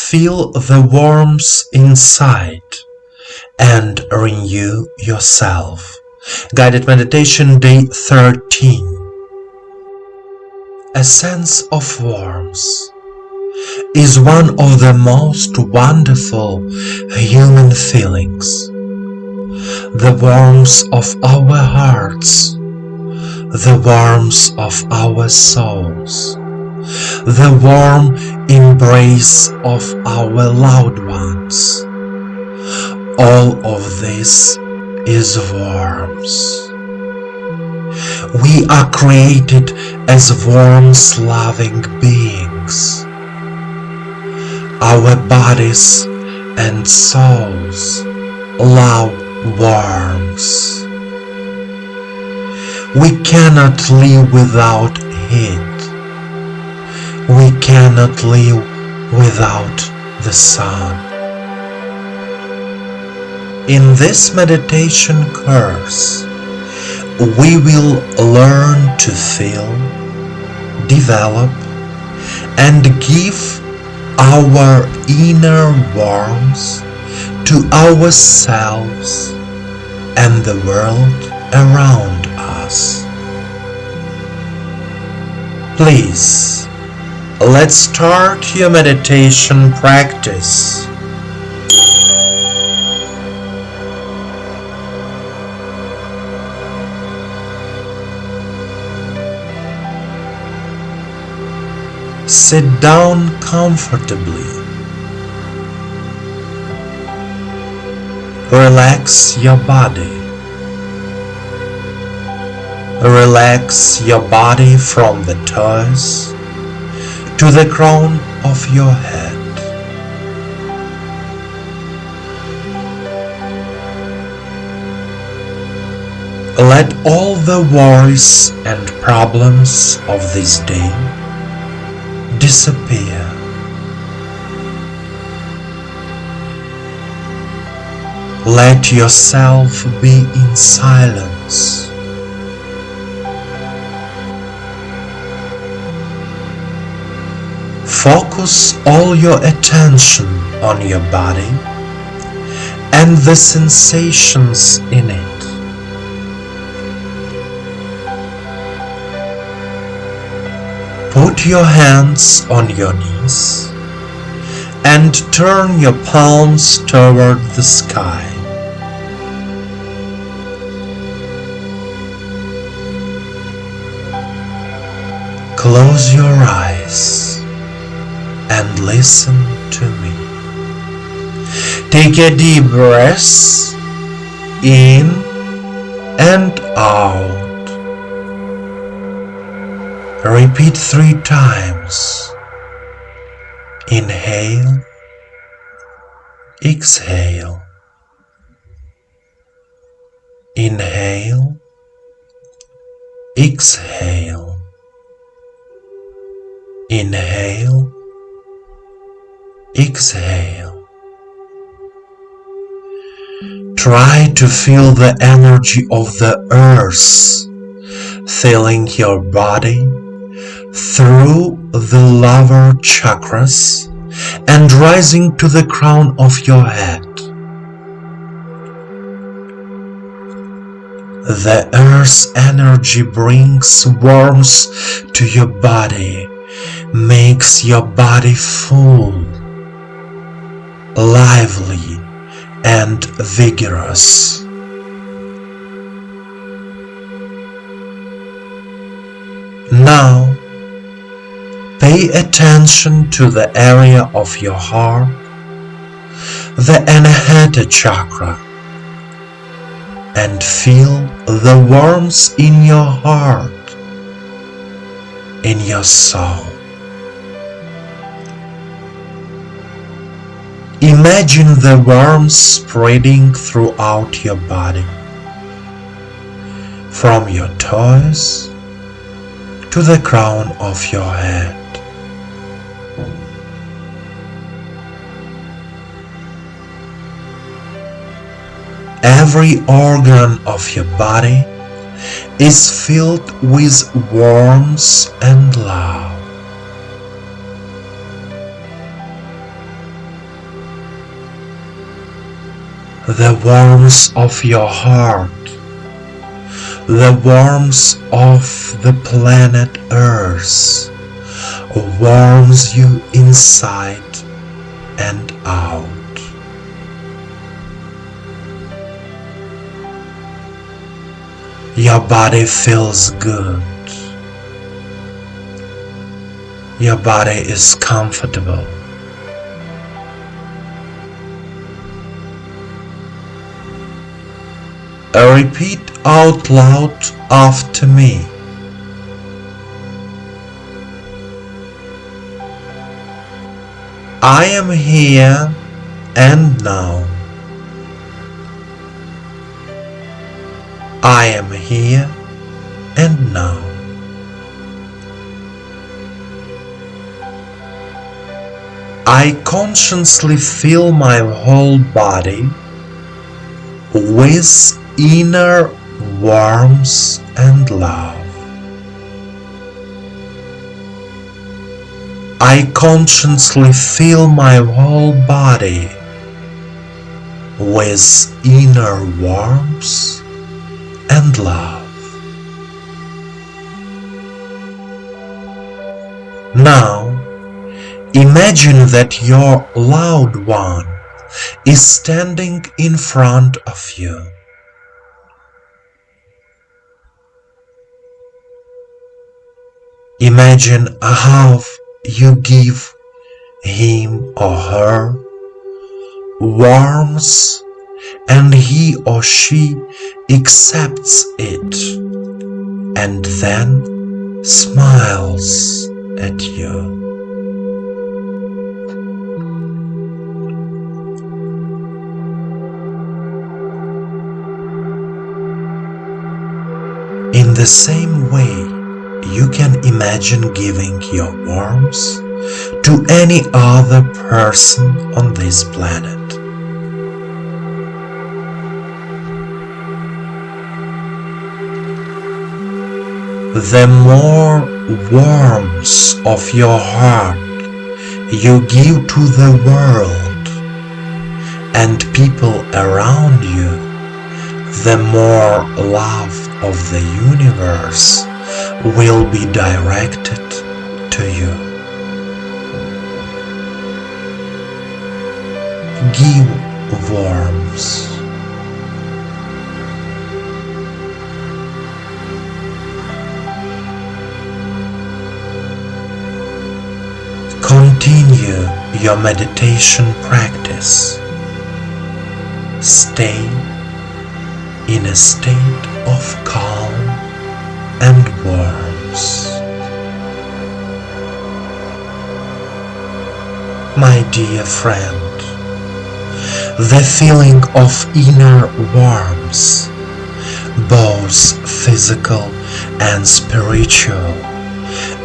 Feel the warmth inside and renew yourself. Guided Meditation Day 13. A sense of warmth is one of the most wonderful human feelings. The warmth of our hearts, the warmth of our souls, the warm embrace of our loved ones. All of this is warmth. We are created as warmth-loving beings. Our bodies and souls love warmth. We cannot live without heat. We cannot live without the sun. In this meditation course, we will learn to feel, develop, and give our inner warmth to ourselves and the world around us. Please, let's start your meditation practice. Sit down comfortably. Relax your body. Relax your body from the toes to the crown of your head. Let all the worries and problems of this day disappear. Let yourself be in silence. Focus all your attention on your body and the sensations in it. Put your hands on your knees and turn your palms toward the sky. Close your eyes and listen to me. Take a deep breath in and out. Repeat 3 times. Inhale, exhale. Inhale, exhale. Inhale, exhale. Try to feel the energy of the earth filling your body through the lower chakras and rising to the crown of your head. The earth's energy brings warmth to your body, makes your body full, lively, and vigorous. Now, pay attention to the area of your heart, the Anahata chakra, and feel the warmth in your heart, in your soul. Imagine the warmth spreading throughout your body, from your toes to the crown of your head. Every organ of your body is filled with warmth and love. the warmth of your heart, the warmth of the planet Earth warms you inside and out. Your body feels good. Your body is comfortable. Repeat out loud after me. I am here and now. I am here and now. I consciously fill my whole body with inner warmth and love. I consciously fill my whole body with inner warmth and love. Now, imagine that your loved one is standing in front of you. Imagine how you give him or her warmth and he or she accepts it and then smiles at you. In the same way, you can imagine giving your warmth to any other person on this planet. The more warmth of your heart you give to the world and people around you, the more love of the universe will be directed to you. Give warmth. Continue your meditation practice. Stay in a state of calm and warmth. My dear friend, the feeling of inner warmth, both physical and spiritual,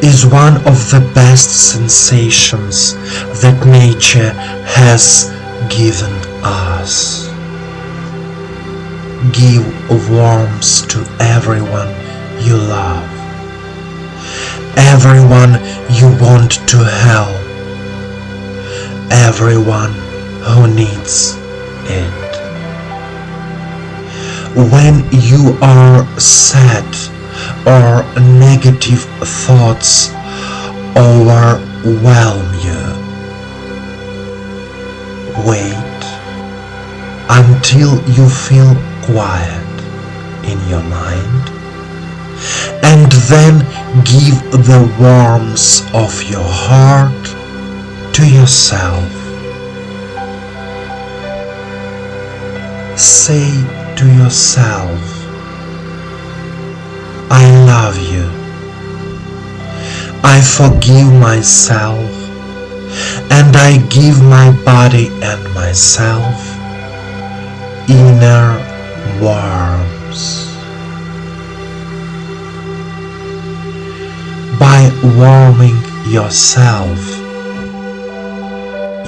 is one of the best sensations that nature has given us. Give warmth to everyone you love, everyone you want to help, everyone who needs it. When you are sad or negative thoughts overwhelm you, wait until you feel quiet in your mind, and then give the warmth of your heart to yourself. Say to yourself, I love you. I forgive myself, and I give my body and myself inner warmth. By warming yourself,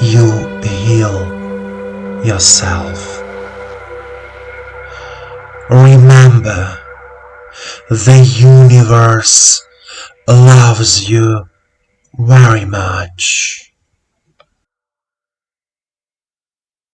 you heal yourself. Remember, the universe loves you very much.